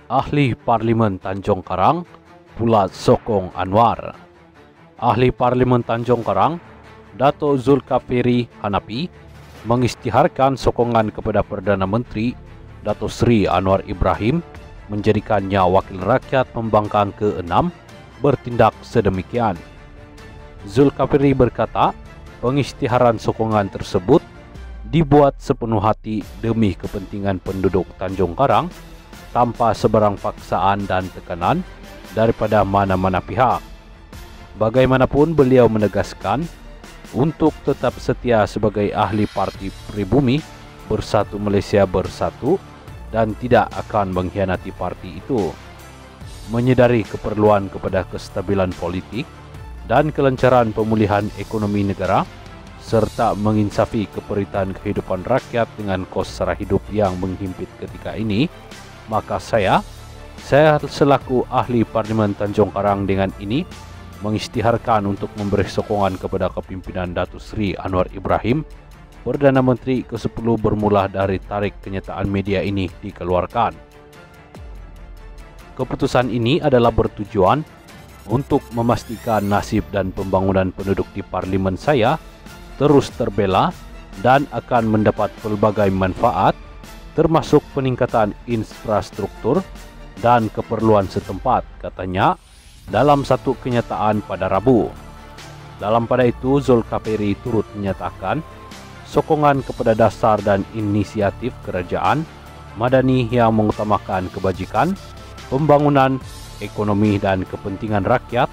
Ahli Parlimen Tanjung Karang pula sokong Anwar. Ahli Parlimen Tanjung Karang, Dato' Zulkifli Hanafi, mengisytiharkan sokongan kepada Perdana Menteri Dato' Sri Anwar Ibrahim menjadikannya wakil rakyat pembangkang ke-6 bertindak sedemikian. Zulkifli berkata, pengisytiharan sokongan tersebut dibuat sepenuh hati demi kepentingan penduduk Tanjung Karang tanpa sebarang paksaan dan tekanan daripada mana-mana pihak. Bagaimanapun beliau menegaskan untuk tetap setia sebagai ahli Parti Pribumi Bersatu Malaysia Bersatu dan tidak akan mengkhianati parti itu. Menyedari keperluan kepada kestabilan politik dan kelancaran pemulihan ekonomi negara serta menginsafi keperitan kehidupan rakyat dengan kos sara hidup yang menghimpit ketika ini, maka saya selaku ahli Parlimen Tanjung Karang dengan ini mengisytiharkan untuk memberi sokongan kepada kepimpinan Datuk Seri Anwar Ibrahim, Perdana Menteri ke-10 bermula dari tarikh kenyataan media ini dikeluarkan. Keputusan ini adalah bertujuan untuk memastikan nasib dan pembangunan penduduk di Parlimen saya terus terbela dan akan mendapat pelbagai manfaat termasuk peningkatan infrastruktur dan keperluan setempat, katanya dalam satu kenyataan pada Rabu. Dalam pada itu, Zulkifli turut menyatakan sokongan kepada dasar dan inisiatif kerajaan Madani yang mengutamakan kebajikan, pembangunan, ekonomi dan kepentingan rakyat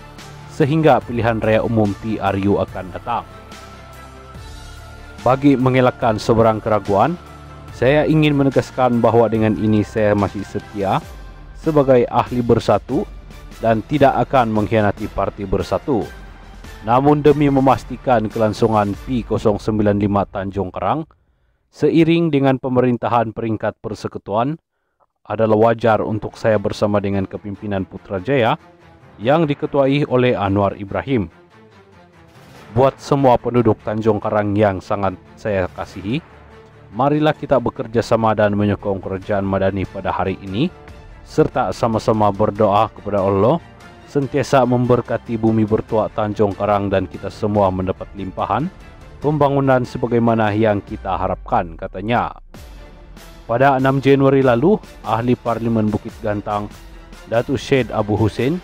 sehingga pilihan raya umum PRU akan datang. Bagi mengelakkan sebarang keraguan, saya ingin menegaskan bahawa dengan ini saya masih setia sebagai ahli Bersatu dan tidak akan mengkhianati Parti Bersatu. Namun demi memastikan kelangsungan P095 Tanjung Karang seiring dengan pemerintahan peringkat persekutuan, adalah wajar untuk saya bersama dengan kepimpinan Putrajaya yang diketuai oleh Anwar Ibrahim. Buat semua penduduk Tanjung Karang yang sangat saya kasihi, marilah kita bekerja sama dan menyokong kerajaan Madani pada hari ini, serta sama-sama berdoa kepada Allah sentiasa memberkati bumi bertuak Tanjung Karang dan kita semua mendapat limpahan pembangunan sebagaimana yang kita harapkan, katanya. Pada 6 Januari lalu, ahli Parlimen Bukit Gantang, Datuk Syed Abu Hussein,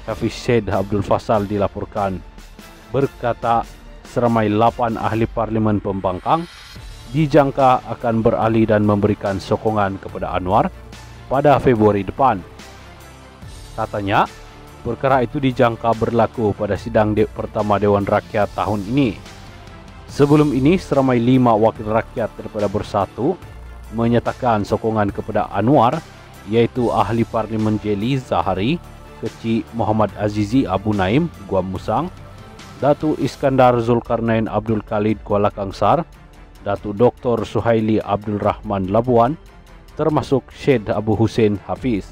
Hafiz Syed Abdul Fasal dilaporkan berkata seramai 8 ahli Parlimen Pembangkang dijangka akan beralih dan memberikan sokongan kepada Anwar pada Februari depan. Katanya, perkara itu dijangka berlaku pada sidang pertama Dewan Rakyat tahun ini. Sebelum ini, seramai 5 wakil rakyat daripada Bersatu menyatakan sokongan kepada Anwar, yaitu ahli Parlimen Jeli Zahari, Kecil Muhammad Azizi Abu Naim, Guam Musang, Datuk Iskandar Zulkarnain Abdul Khalid Kuala Kangsar, Datuk Dr. Suhaili Abdul Rahman Labuan, termasuk Syed Abu Hussein Hafiz.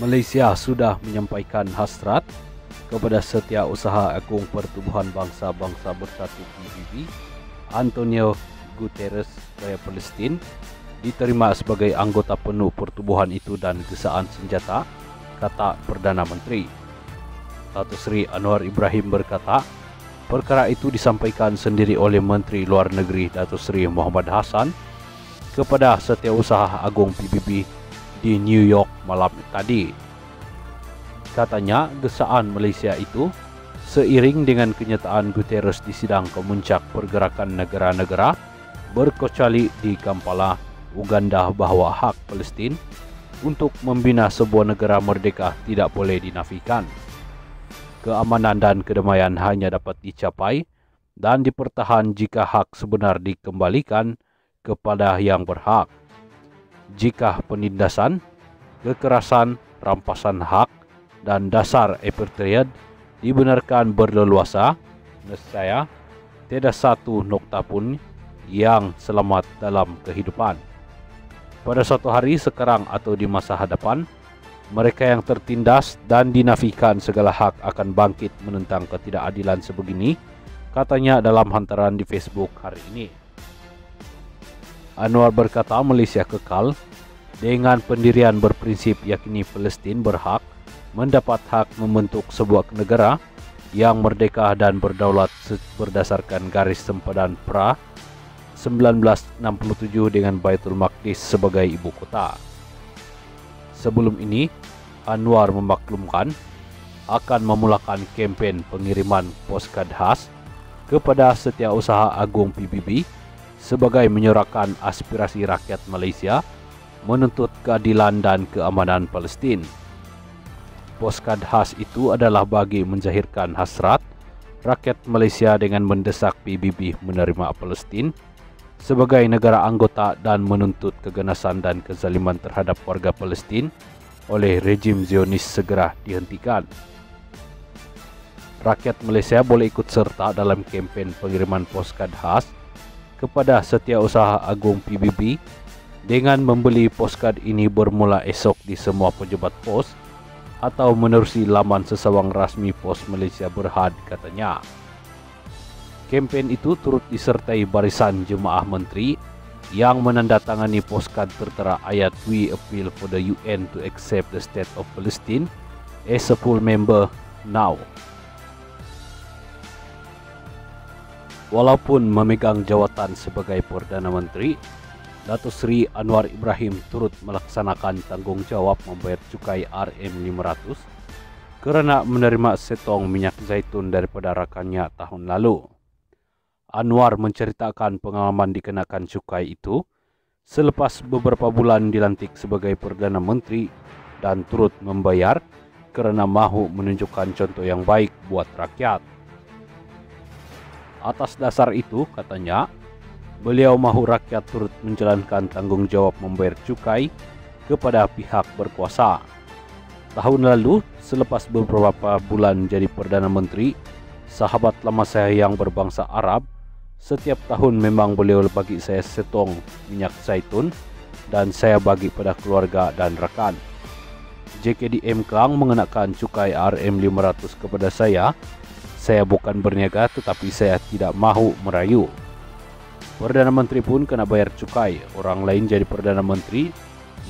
Malaysia sudah menyampaikan hasrat kepada Setiausaha Agung Pertubuhan Bangsa-Bangsa Bersatu PBB, Antonio Guterres supaya Palestin diterima sebagai anggota penuh pertubuhan itu dan gesaan senjata, kata Perdana Menteri. Datuk Seri Anwar Ibrahim berkata, perkara itu disampaikan sendiri oleh Menteri Luar Negeri Datuk Seri Muhammad Hassan kepada Setiausaha Agung PBB di New York malam tadi. Katanya, gesaan Malaysia itu seiring dengan kenyataan Guterres di sidang kemuncak pergerakan negara-negara berkecuali di Kampala, Uganda bahawa hak Palestin untuk membina sebuah negara merdeka tidak boleh dinafikan. Keamanan dan kedamaian hanya dapat dicapai dan dipertahan jika hak sebenar dikembalikan kepada yang berhak. Jika penindasan, kekerasan, rampasan hak dan dasar apartheid dibenarkan berleluasa, nescaya tiada satu nokta pun yang selamat dalam kehidupan. Pada suatu hari sekarang atau di masa hadapan, mereka yang tertindas dan dinafikan segala hak akan bangkit menentang ketidakadilan sebegini, katanya dalam hantaran di Facebook hari ini. Anwar berkata Malaysia kekal dengan pendirian berprinsip yakni Palestin berhak mendapat hak membentuk sebuah negara yang merdeka dan berdaulat berdasarkan garis sempadan pra 1967 dengan Baitul Maqdis sebagai ibu kota. Sebelum ini, Anwar memaklumkan akan memulakan kempen pengiriman postcard khas kepada Setiausaha Agung PBB sebagai menyuarakan aspirasi rakyat Malaysia menuntut keadilan dan keamanan Palestin. Postcard khas itu adalah bagi menzahirkan hasrat rakyat Malaysia dengan mendesak PBB menerima Palestin sebagai negara anggota dan menuntut keganasan dan kezaliman terhadap warga Palestin oleh rejim Zionis segera dihentikan. Rakyat Malaysia boleh ikut serta dalam kempen pengiriman postcard khas kepada Setiausaha Agung PBB dengan membeli postcard ini bermula esok di semua pejabat pos atau menerusi laman sesawang rasmi Pos Malaysia Berhad, katanya. Kempen itu turut disertai barisan jemaah menteri yang menandatangani postcard tertera ayat "We appeal for the UN to accept the state of Palestine as a full member now." Walaupun memegang jawatan sebagai Perdana Menteri, Datuk Seri Anwar Ibrahim turut melaksanakan tanggungjawab membayar cukai RM500 kerana menerima setong minyak zaitun daripada rakannya tahun lalu. Anwar menceritakan pengalaman dikenakan cukai itu selepas beberapa bulan dilantik sebagai Perdana Menteri dan turut membayar kerana mahu menunjukkan contoh yang baik buat rakyat. Atas dasar itu, katanya, beliau mahu rakyat turut menjalankan tanggungjawab membayar cukai kepada pihak berkuasa. Tahun lalu, selepas beberapa bulan jadi Perdana Menteri, sahabat lama saya yang berbangsa Arab setiap tahun memang beliau bagi saya setong minyak zaitun dan saya bagi pada keluarga dan rakan. JKDM Klang mengenakan cukai RM500 kepada saya bukan berniaga tetapi saya tidak mahu merayu. Perdana Menteri pun kena bayar cukai. Orang lain jadi Perdana Menteri,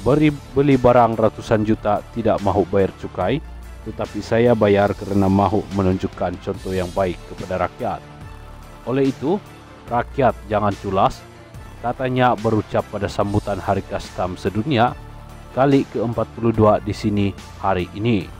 beli barang ratusan juta tidak mahu bayar cukai, tetapi saya bayar kerana mahu menunjukkan contoh yang baik kepada rakyat. Oleh itu, rakyat jangan culas, katanya berucap pada sambutan Hari Kastam Sedunia kali ke-42 di sini hari ini.